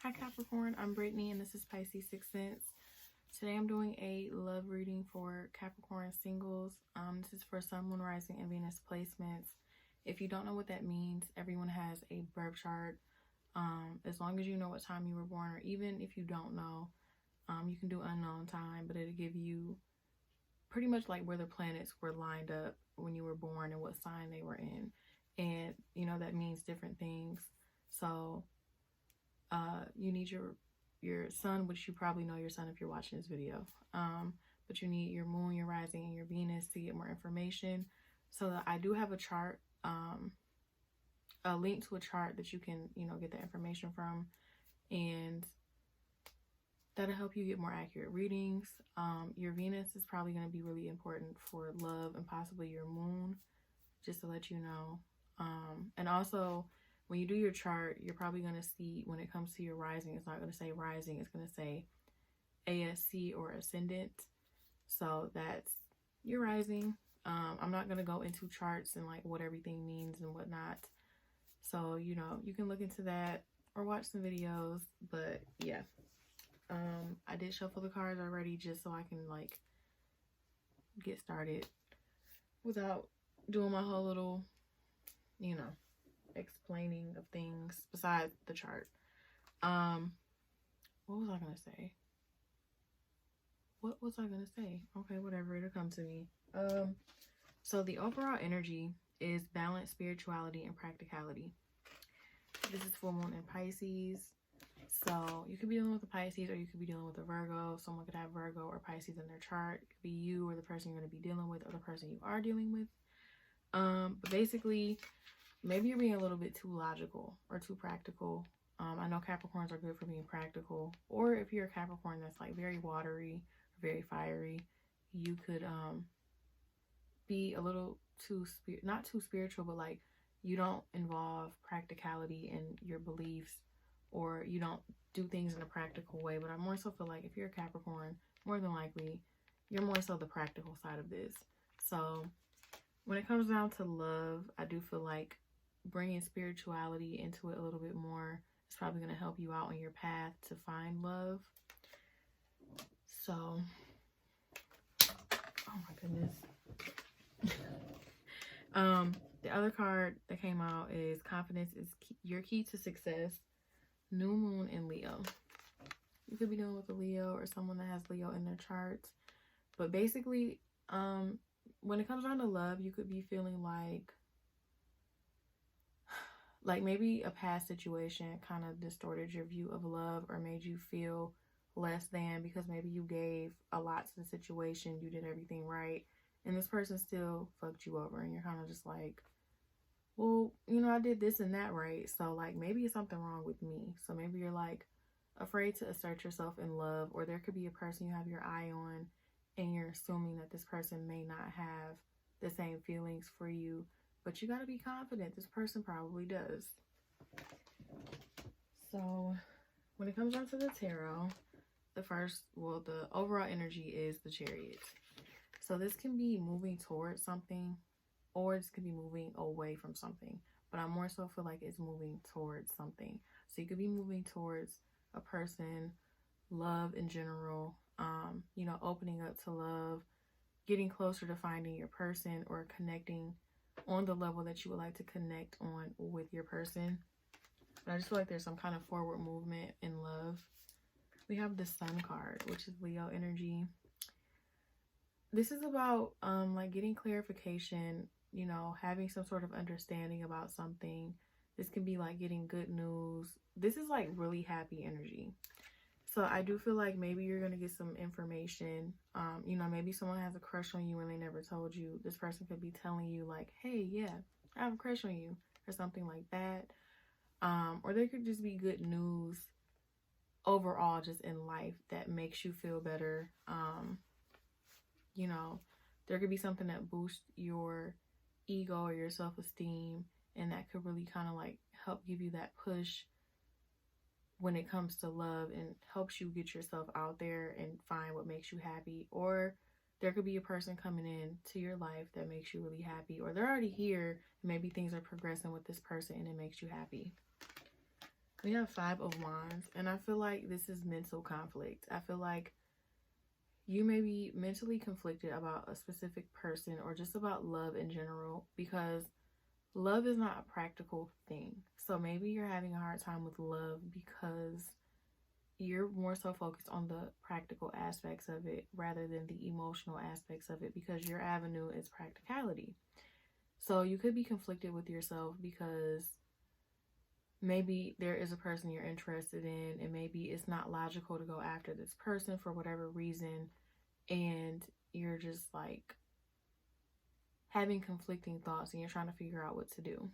Hi Capricorn, I'm Brittany and this is Pisces Sixth Sense. Today I'm doing a love reading for Capricorn singles. This is for Sun, Moon, Rising, and Venus placements. If you don't know what that means, everyone has a birth chart. As long as you know what time you were born, or even if you don't know, you can do unknown time, but it'll give you pretty much like where the planets were lined up when you were born and what sign they were in. And you know, that means different things. So you need your sun, which you probably know your sun if you're watching this video, but you need your moon, your rising, and your Venus to get more information. So I do have a chart, a link to a chart that you can, you know, get the information from, and that'll help you get more accurate readings. Your Venus is probably going to be really important for love, and possibly your moon, just to let you know. And also, when you do your chart, you're probably going to see, when it comes to your rising, it's not going to say rising, it's going to say ASC or ascendant. So that's your rising. I'm not going to go into charts and like what everything means and whatnot. So, you know, you can look into that or watch some videos. But yeah, I did shuffle the cards already just so I can like get started without doing my whole little, you know, explaining of things besides the chart. What was I gonna say? Okay, whatever, it'll come to me. So the overall energy is balance, spirituality, and practicality. This is full moon in Pisces, so you could be dealing with a Pisces or you could be dealing with a Virgo. Someone could have Virgo or Pisces in their chart. It could be you or the person you're going to be dealing with or the person you are dealing with. But basically, maybe you're being a little bit too logical or too practical. I know Capricorns are good for being practical. Or if you're a Capricorn that's like very watery, very fiery, you could be a little too, not too spiritual, but like you don't involve practicality in your beliefs, or you don't do things in a practical way. But I more so feel like if you're a Capricorn, more than likely, you're more so the practical side of this. So when it comes down to love, I do feel like bringing spirituality into it a little bit more is probably going to help you out on your path to find love. So, oh my goodness. The other card that came out is confidence is your key to success. New moon in Leo. You could be dealing with a Leo or someone that has Leo in their charts. But basically, when it comes down to love, you could be feeling like maybe a past situation kind of distorted your view of love or made you feel less than, because maybe you gave a lot to the situation, you did everything right, and this person still fucked you over, and you're kind of just like, well, you know, I did this and that right, so like maybe it's something wrong with me. So maybe you're like afraid to assert yourself in love, or there could be a person you have your eye on and you're assuming that this person may not have the same feelings for you, but you got to be confident this person probably does. So when it comes down to the tarot, the overall energy is the Chariot. So this can be moving towards something, or this could be moving away from something, but I more so feel like it's moving towards something. So you could be moving towards a person, love in general, you know, opening up to love, getting closer to finding your person, or connecting on the level that you would like to connect on with your person. But I just feel like there's some kind of forward movement in love. We have the Sun card, which is Leo energy. This is about like getting clarification, you know, having some sort of understanding about something. This can be like getting good news. This is like really happy energy. So I do feel like maybe you're going to get some information. You know, maybe someone has a crush on you and they never told you. This person could be telling you like, hey, yeah, I have a crush on you, or something like that. Or there could just be good news overall just in life that makes you feel better. You know, there could be something that boosts your ego or your self-esteem, and that could really kind of like help give you that push when it comes to love, and helps you get yourself out there and find what makes you happy. Or there could be a person coming in to your life that makes you really happy, or they're already here and maybe things are progressing with this person and it makes you happy. We have 5 of Wands, and I feel like this is mental conflict. I feel like you may be mentally conflicted about a specific person or just about love in general, because love is not a practical thing. So maybe you're having a hard time with love because you're more so focused on the practical aspects of it rather than the emotional aspects of it, because your avenue is practicality. So you could be conflicted with yourself because maybe there is a person you're interested in and maybe it's not logical to go after this person for whatever reason, and you're just like having conflicting thoughts and you're trying to figure out what to do.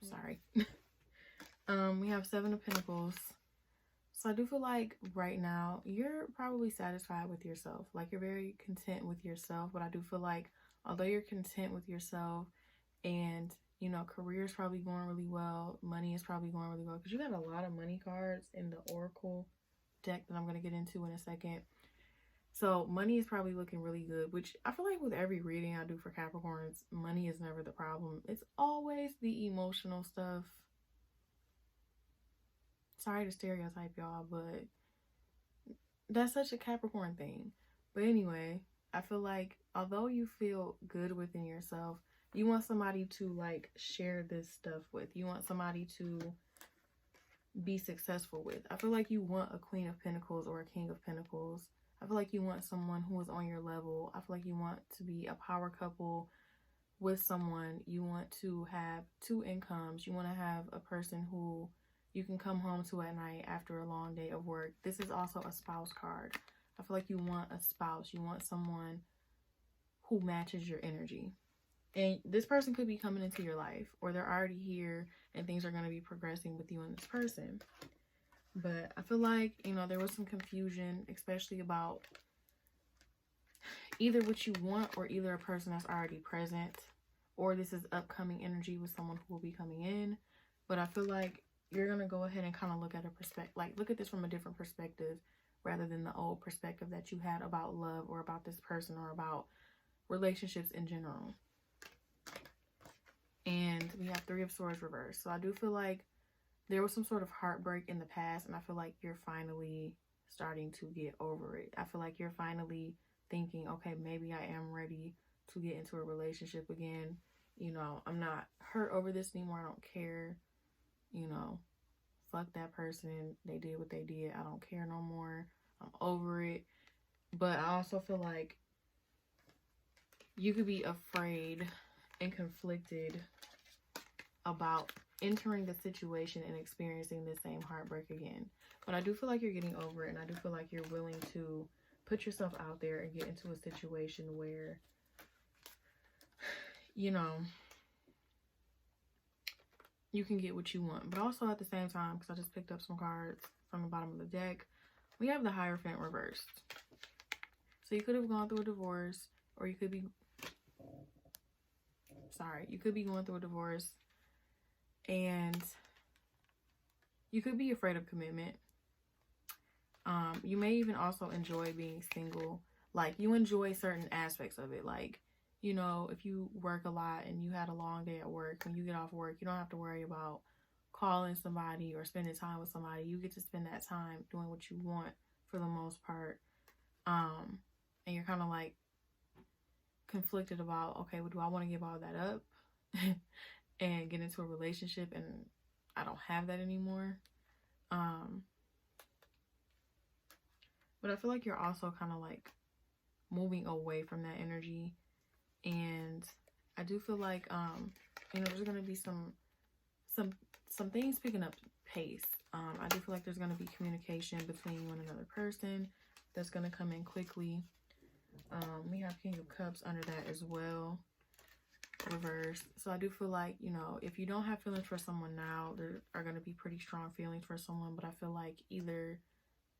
Sorry. We have 7 of Pentacles. So I do feel like right now you're probably satisfied with yourself. Like you're very content with yourself. But I do feel like although you're content with yourself and, you know, career is probably going really well, money is probably going really well, because you got a lot of money cards in the Oracle deck that I'm going to get into in a second. So money is probably looking really good, which I feel like with every reading I do for Capricorns, money is never the problem. It's always the emotional stuff. Sorry to stereotype y'all, but that's such a Capricorn thing. But anyway, I feel like although you feel good within yourself, you want somebody to like share this stuff with. You want somebody to be successful with. I feel like you want a Queen of Pentacles or a King of Pentacles. I feel like you want someone who is on your level. I feel like you want to be a power couple with someone. You want to have 2 incomes. You want to have a person who you can come home to at night after a long day of work. This is also a spouse card. I feel like you want a spouse. You want someone who matches your energy. And this person could be coming into your life, or they're already here and things are going to be progressing with you and this person. But I feel like, you know, there was some confusion, especially about either what you want or either a person that's already present, or this is upcoming energy with someone who will be coming in. But I feel like you're going to go ahead and kind of look at a perspective, like look at this from a different perspective rather than the old perspective that you had about love or about this person or about relationships in general. And we have 3 of Swords reversed. So I do feel like there was some sort of heartbreak in the past, and I feel like you're finally starting to get over it. I feel like you're finally thinking, okay, maybe I am ready to get into a relationship again. You know, I'm not hurt over this anymore. I don't care. You know, fuck that person. They did what they did. I don't care no more. I'm over it. But I also feel like you could be afraid and conflicted about entering the situation and experiencing the same heartbreak again. But I do feel like you're getting over it, and I do feel like you're willing to put yourself out there and get into a situation where, you know, you can get what you want. But also at the same time, because I just picked up some cards from the bottom of the deck, we have the Hierophant reversed. So you could have gone through a divorce, or you could be, you could be going through a divorce, and you could be afraid of commitment. You may even also enjoy being single. Like, you enjoy certain aspects of it. Like, you know, if you work a lot and you had a long day at work, when you get off work, you don't have to worry about calling somebody or spending time with somebody. You get to spend that time doing what you want for the most part. And you're kind of like conflicted about, okay, well, do I want to give all that up and get into a relationship, and I don't have that anymore? But I feel like you're also kind of like moving away from that energy. And I do feel like, you know, there's going to be some things picking up pace. I do feel like there's going to be communication between you and another person that's going to come in quickly. We have King of Cups under that as well, reversed. So I do feel like, you know, if you don't have feelings for someone now, there are going to be pretty strong feelings for someone. But I feel like either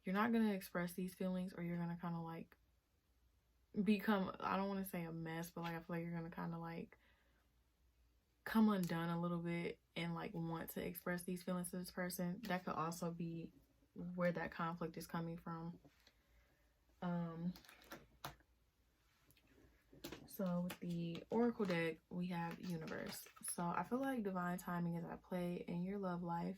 you're not going to express these feelings, or you're going to kind of like become, I don't want to say a mess, but like I feel like you're going to kind of like come undone a little bit and like want to express these feelings to this person. That could also be where that conflict is coming from. So with the Oracle deck, we have Universe. So I feel like divine timing is at play in your love life.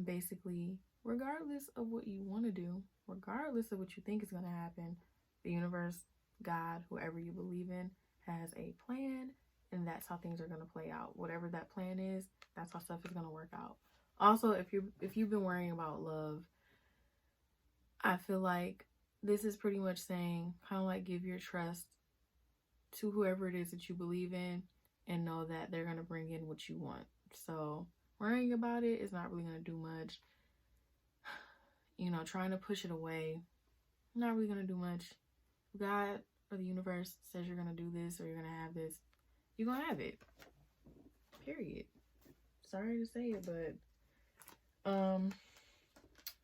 Basically, regardless of what you want to do, regardless of what you think is going to happen, the universe, God, whoever you believe in, has a plan, and that's how things are going to play out. Whatever that plan is, that's how stuff is going to work out. Also, if you've been worrying about love, I feel like this is pretty much saying, kind of like, give your trust to whoever it is that you believe in and know that they're going to bring in what you want. So worrying about it is not really going to do much. You know, trying to push it away, not really going to do much. God or the universe says you're going to do this or you're going to have this, you're going to have it. Period. Sorry to say it, but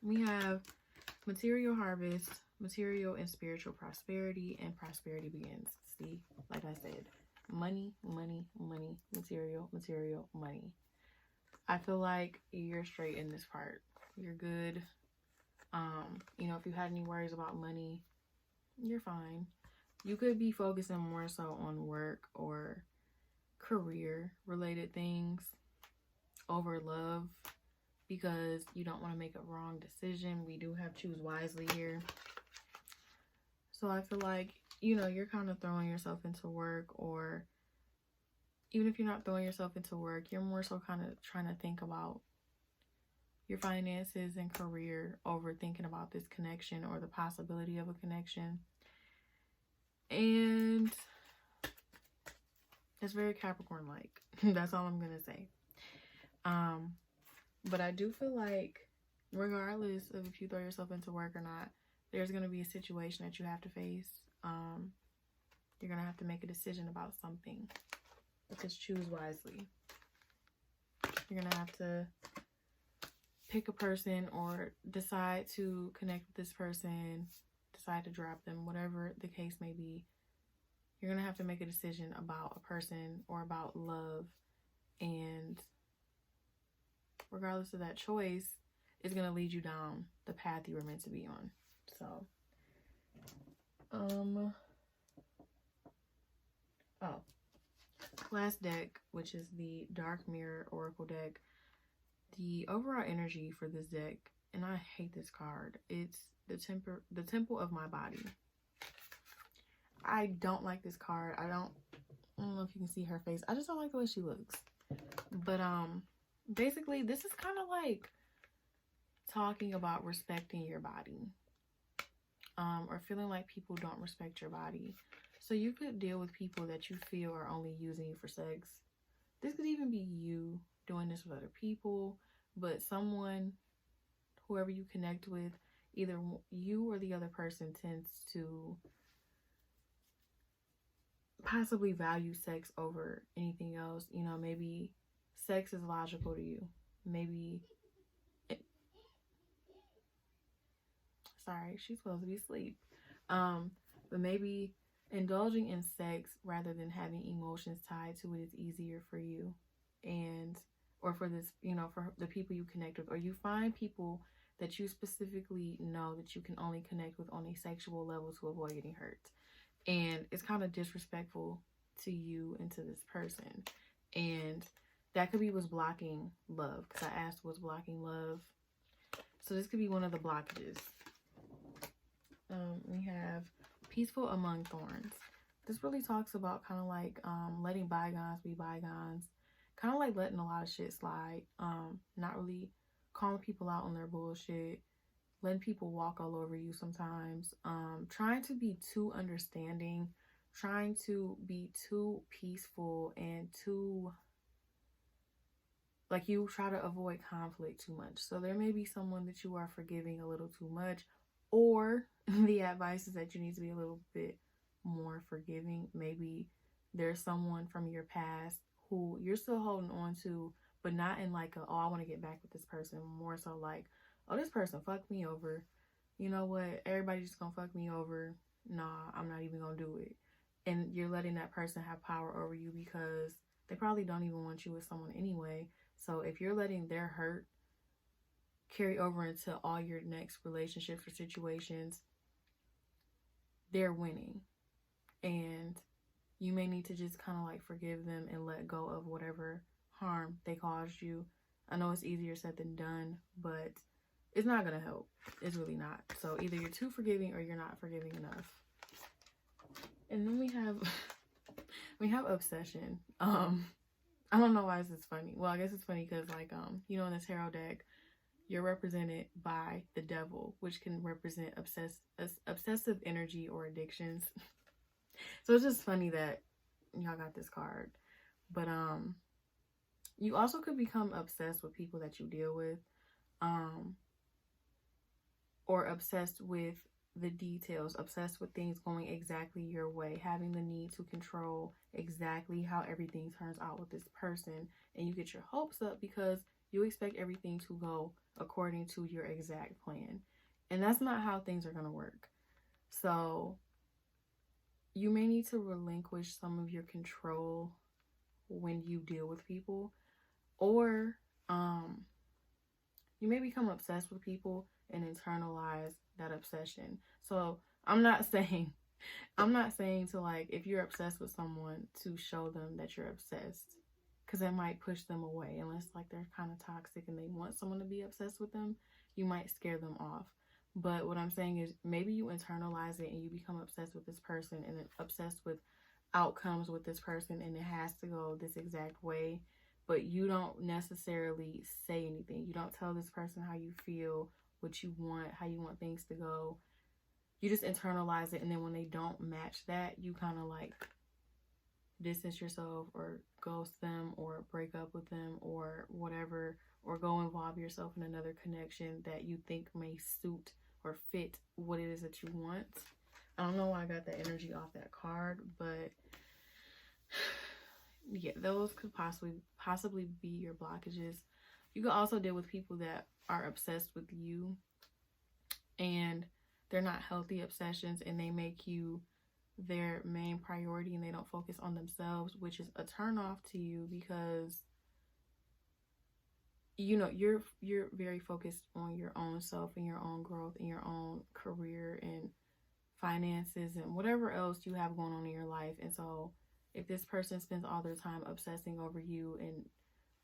we have material harvest, material and spiritual prosperity, and prosperity begins. See, like I said, money, money, money, material, material, money. I feel like you're straight in this part. You're good. You know, if you had any worries about money, you're fine. You could be focusing more so on work or career related things over love because you don't want to make a wrong decision. We do have choose wisely here. So I feel like, you know, you're kind of throwing yourself into work, or even if you're not throwing yourself into work, you're more so kind of trying to think about your finances and career over thinking about this connection or the possibility of a connection. And it's very Capricorn-like. That's all I'm gonna say. But I do feel like regardless of if you throw yourself into work or not, there's gonna be a situation that you have to face. You're gonna have to make a decision about something. Just choose wisely. You're gonna have to pick a person or decide to connect with this person, decide to drop them, whatever the case may be. You're gonna have to make a decision about a person or about love, and regardless of that choice, it's gonna lead you down the path you were meant to be on. So last deck, which is the Dark Mirror Oracle deck. The overall energy for this deck, and I hate this card, it's the temple of my body. I don't like this card. I don't know if you can see her face. I just don't like the way she looks. But basically this is kind of like talking about respecting your body, or feeling like people don't respect your body. So you could deal with people that you feel are only using you for sex. This could even be you doing this with other people, but someone, whoever you connect with, either you or the other person tends to possibly value sex over anything else. You know, maybe sex is logical to you. Maybe sorry, she's supposed to be asleep. But maybe indulging in sex rather than having emotions tied to it is easier for you, and or for this, you know, for the people you connect with, or you find people that you specifically know that you can only connect with on a sexual level to avoid getting hurt. And it's kind of disrespectful to you and to this person. And that could be what's blocking love, because I asked what's blocking love. So this could be one of the blockages. We have peaceful among thorns. This really talks about kind of like letting bygones be bygones, kind of like letting a lot of shit slide, not really calling people out on their bullshit, letting people walk all over you sometimes, trying to be too understanding, trying to be too peaceful, and too, like, you try to avoid conflict too much. So there may be someone that you are forgiving a little too much, or the advice is that you need to be a little bit more forgiving. Maybe there's someone from your past who you're still holding on to, but not in like a, oh, I want to get back with this person. More so like, oh, this person fucked me over. You know what? Everybody's just gonna fuck me over. Nah, I'm not even gonna do it. And you're letting that person have power over you because they probably don't even want you with someone anyway. So if you're letting their hurt carry over into all your next relationships or situations, they're winning. And you may need to just kind of like forgive them and let go of whatever harm they caused you. I know it's easier said than done, but it's not going to help. It's really not. So either you're too forgiving or you're not forgiving enough. And then we have obsession. I don't know why this is funny. Well, I guess it's funny because, like, you know, in the tarot deck, you're represented by the devil, which can represent obsessive energy or addictions. So it's just funny that y'all got this card. But you also could become obsessed with people that you deal with, or obsessed with the details, obsessed with things going exactly your way, having the need to control exactly how everything turns out with this person. And you get your hopes up because you expect everything to go according to your exact plan. And that's not how things are going to work. So you may need to relinquish some of your control when you deal with people, or you may become obsessed with people and internalize that obsession. So I'm not saying to, like, if you're obsessed with someone, to show them that you're obsessed, because that might push them away. Unless, like, they're kind of toxic and they want someone to be obsessed with them, you might scare them off. But what I'm saying is, maybe you internalize it and you become obsessed with this person and then obsessed with outcomes with this person, and it has to go this exact way. But you don't necessarily say anything. You don't tell this person how you feel, what you want, how you want things to go. You just internalize it, and then when they don't match that, you kind of like distance yourself or ghost them or break up with them or whatever, or go involve yourself in another connection that you think may suit or fit what it is that you want. I don't know why I got that energy off that card, but yeah, those could possibly be your blockages. You could also deal with people that are obsessed with you, and they're not healthy obsessions, and they make you their main priority and they don't focus on themselves, which is a turn off to you, because you know you're very focused on your own self and your own growth and your own career and finances and whatever else you have going on in your life. And so if this person spends all their time obsessing over you and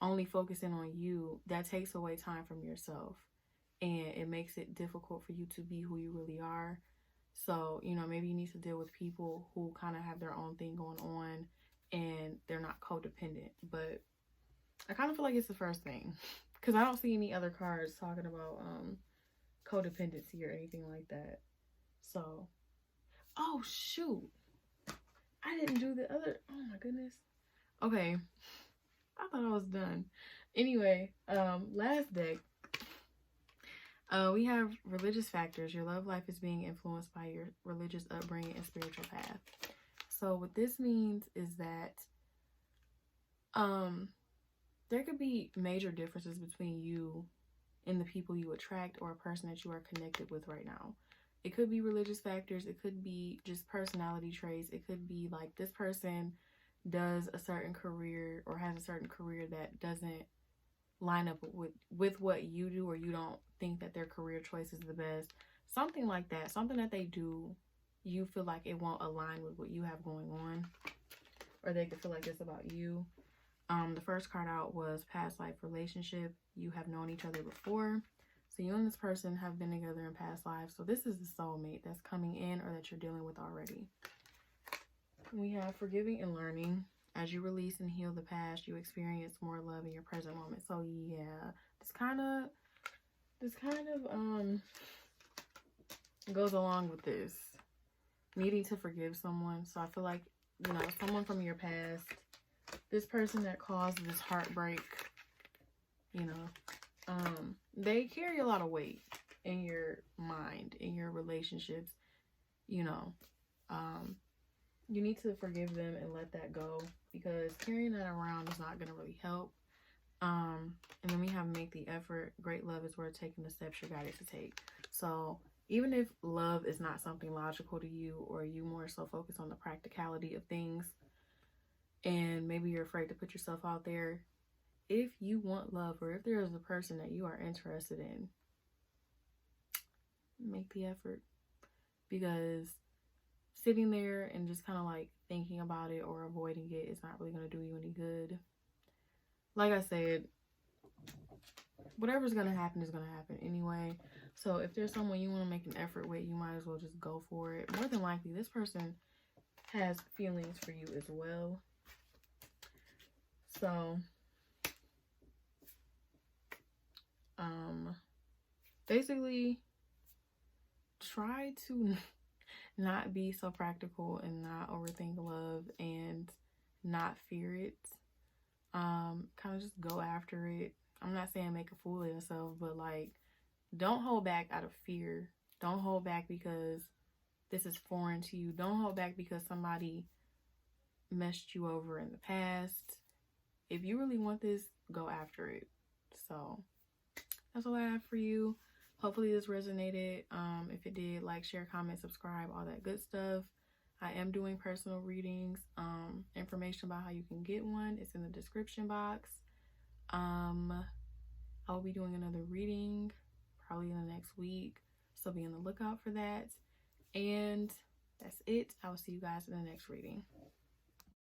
only focusing on you, that takes away time from yourself, and it makes it difficult for you to be who you really are. So, you know, maybe you need to deal with people who kind of have their own thing going on and they're not codependent. But I kind of feel like it's the first thing, because I don't see any other cards talking about codependency or anything like that. So, oh shoot, I didn't do the other. Oh my goodness. Okay, I thought I was done. Anyway, last deck. We have religious factors. Your love life is being influenced by your religious upbringing and spiritual path. So what this means is that there could be major differences between you and the people you attract, or a person that you are connected with right now. It could be religious factors. It could be just personality traits. It could be like this person does a certain career or has a certain career that doesn't line up with what you do, or you don't think that their career choice is the best. Something like that. Something that they do, you feel like it won't align with what you have going on, or they could feel like it's about you. The first card out was past life relationship. You have known each other before. So you and this person have been together in past lives. So this is the soulmate that's coming in, or that you're dealing with already. We have forgiving and learning. As you release and heal the past, you experience more love in your present moment. So yeah, this kind of goes along with this. Needing to forgive someone. So I feel like, you know, someone from your past, this person that caused this heartbreak, you know, they carry a lot of weight in your mind, in your relationships, you know. You need to forgive them and let that go, because carrying that around is not going to really help. And then we have make the effort. Great love is worth taking the steps you're guided to take. So even if love is not something logical to you, or you more so focus on the practicality of things, and maybe you're afraid to put yourself out there, if you want love, or if there is a person that you are interested in, make the effort. Because sitting there and just kind of like thinking about it or avoiding it is not really going to do you any good. Like I said, whatever's going to happen is going to happen anyway. So if there's someone you want to make an effort with, you might as well just go for it. More than likely, this person has feelings for you as well. So, basically, try to not be so practical and not overthink love and not fear it. Kind of just go after it. I'm not saying make a fool of yourself, but like, don't hold back out of fear. Don't hold back because this is foreign to you. Don't hold back because somebody messed you over in the past. If you really want this, go after it. So that's all I have for you. Hopefully this resonated. If it did, like, share, comment, subscribe, all that good stuff. I am doing personal readings. Information about how you can get one is in the description box. I'll be doing another reading probably in the next week, so be on the lookout for that. And that's it. I will see you guys in the next reading.